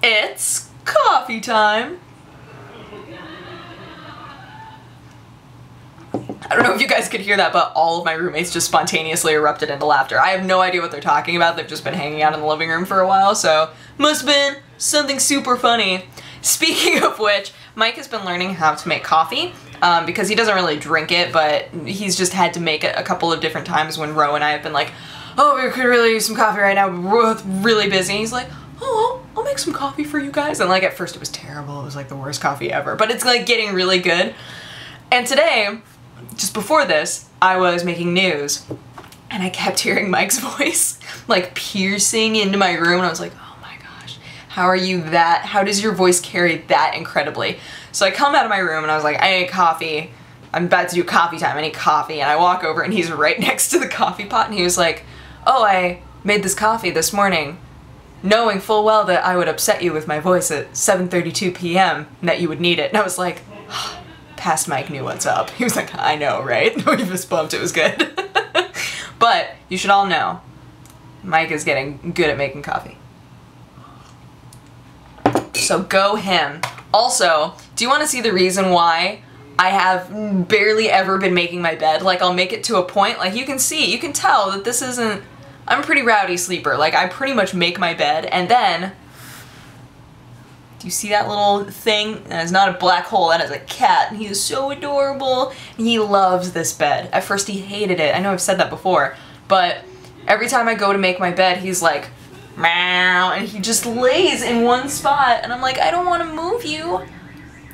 It's coffee time. I don't know if you guys could hear that, but all of my roommates just spontaneously erupted into laughter. I have no idea what they're talking about. They've just been hanging out in the living room for a while, so must have been something super funny. Speaking of which, Mike has been learning how to make coffee because he doesn't really drink it, but he's just had to make it a couple of different times when Ro and I have been like, oh, we could really use some coffee right now, we're both really busy. And he's like, oh, I'll make some coffee for you guys. And like at first it was terrible, it was like the worst coffee ever, but it's like getting really good. And today, just before this, I was making news and I kept hearing Mike's voice like piercing into my room, and I was like, oh my gosh, how does your voice carry that incredibly? So I come out of my room and I was like, I need coffee. I'm about to do coffee time, I need coffee. And I walk over and he's right next to the coffee pot and he was like, oh, I made this coffee this morning knowing full well that I would upset you with my voice at 7:32 p.m. and that you would need it. And I was like, past Mike knew what's up. He was like, I know, right? We fist bumped, it was good. But you should all know, Mike is getting good at making coffee. So go him. Also, do you want to see the reason why I have barely ever been making my bed? Like, I'll make it to a point, like you can tell that this isn't, I'm a pretty rowdy sleeper. Like, I pretty much make my bed and then, do you see that little thing? That is not a black hole, that is a cat, and he is so adorable. And he loves this bed. At first he hated it, I know I've said that before, but every time I go to make my bed, he's like, meow, and he just lays in one spot, and I'm like, I don't want to move you.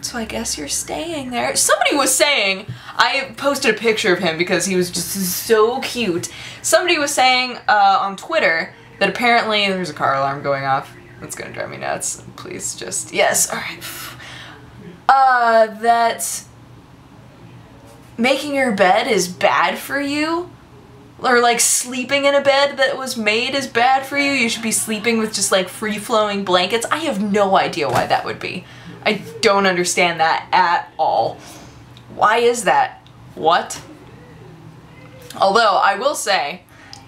So I guess you're staying there. Somebody was saying, I posted a picture of him because he was just so cute. Somebody was saying on Twitter that apparently, there's a car alarm going off. That's gonna drive me nuts. Please just, yes, alright. That making your bed is bad for you? Or like sleeping in a bed that was made is bad for you? You should be sleeping with just like free-flowing blankets? I have no idea why that would be. I don't understand that at all. Why is that? What? Although, I will say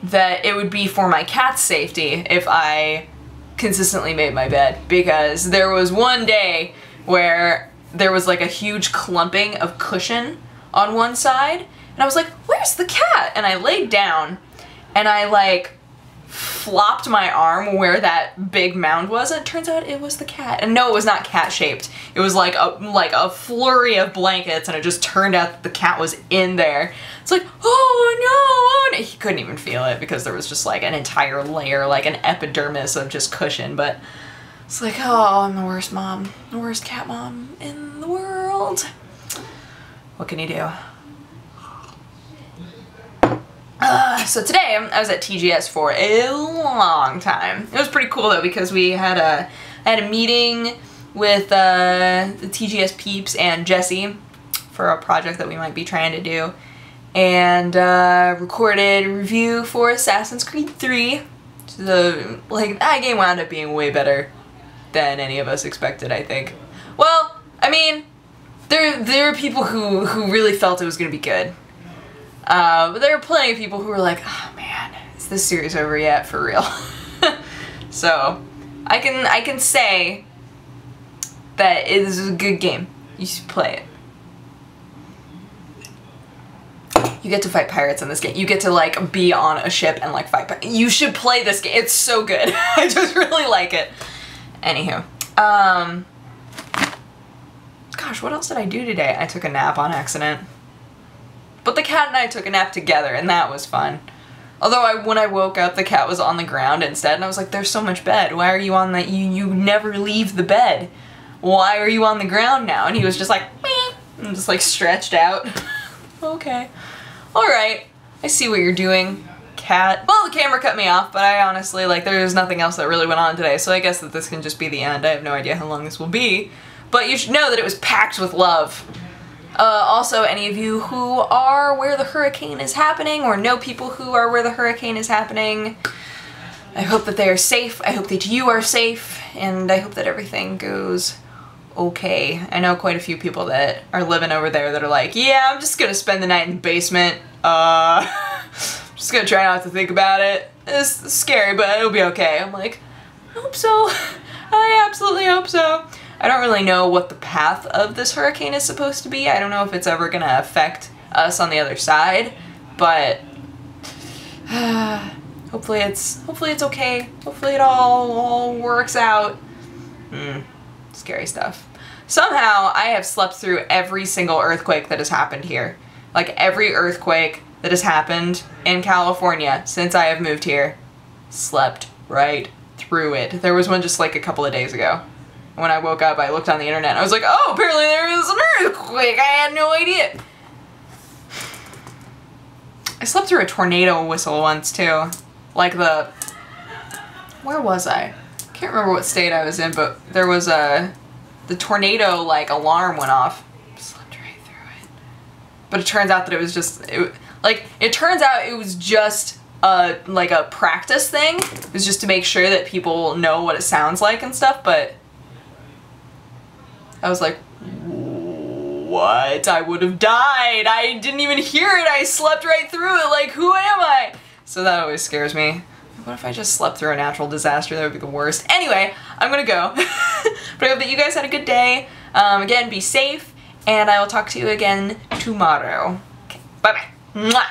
that it would be for my cat's safety if I consistently made my bed, because there was one day where there was like a huge clumping of cushion on one side, and I was like, where's the cat? And I laid down and I like flopped my arm where that big mound was, and it turns out it was the cat. And no, it was not cat shaped. It was like a flurry of blankets, and it just turned out that the cat was in there. It's like, oh no, he couldn't even feel it because there was just like an entire layer, like an epidermis of just cushion. But it's like, oh, I'm the worst mom, the worst cat mom in the world. What can you do? So today I was at TGS for a long time. It was pretty cool though, because I had a meeting with the TGS peeps and Jesse for a project that we might be trying to do, and recorded a review for Assassin's Creed 3. So like that game wound up being way better than any of us expected, I think. Well, I mean, there are people who really felt it was gonna be good. But there are plenty of people who were like, oh man, is this series over yet, for real? So, I can say that it is a good game. You should play it. You get to fight pirates in this game. You get to like be on a ship and like fight pirates. You should play this game. It's so good. I just really like it. Anywho, gosh, what else did I do today? I took a nap on accident. But the cat and I took a nap together, and that was fun. Although when I woke up, the cat was on the ground instead, and I was like, there's so much bed. Why are you on that? You never leave the bed. Why are you on the ground now? And he was just like, meh, and just like stretched out. Okay. Alright. I see what you're doing, cat. Well, the camera cut me off, but I honestly, like, there's nothing else that really went on today, so I guess that this can just be the end. I have no idea how long this will be. But you should know that it was packed with love. Also, any of you who are where the hurricane is happening, or know people who are where the hurricane is happening, I hope that they are safe, I hope that you are safe, and I hope that everything goes okay. I know quite a few people that are living over there that are like, yeah, I'm just gonna spend the night in the basement, just gonna try not to think about it. It's scary, but it'll be okay. I'm like, I hope so. I absolutely I don't really know what the path of this hurricane is supposed to be. I don't know if it's ever gonna affect us on the other side, but hopefully it's okay. Hopefully it all works out. Scary stuff. Somehow I have slept through every single earthquake that has happened here. Like every earthquake that has happened in California since I have moved here. Slept right through it. There was one just like a couple of days ago. When I woke up, I looked on the internet and I was like, oh, apparently there is an earthquake. I had no idea. I slept through a tornado whistle once too. Like where was I? Can't remember what state I was in, but there was the tornado like alarm went off. Slept right through it. But it turns out that it was just, it turns out it was just like a practice thing. It was just to make sure that people know what it sounds like and stuff, but I was like, what? I would have died. I didn't even hear it. I slept right through it. Like, who am I? So that always scares me. What if I just slept through a natural disaster? That would be the worst. Anyway, I'm gonna go. But I hope that you guys had a good day. Again, be safe, and I will talk to you again tomorrow. Okay, bye-bye. Mwah!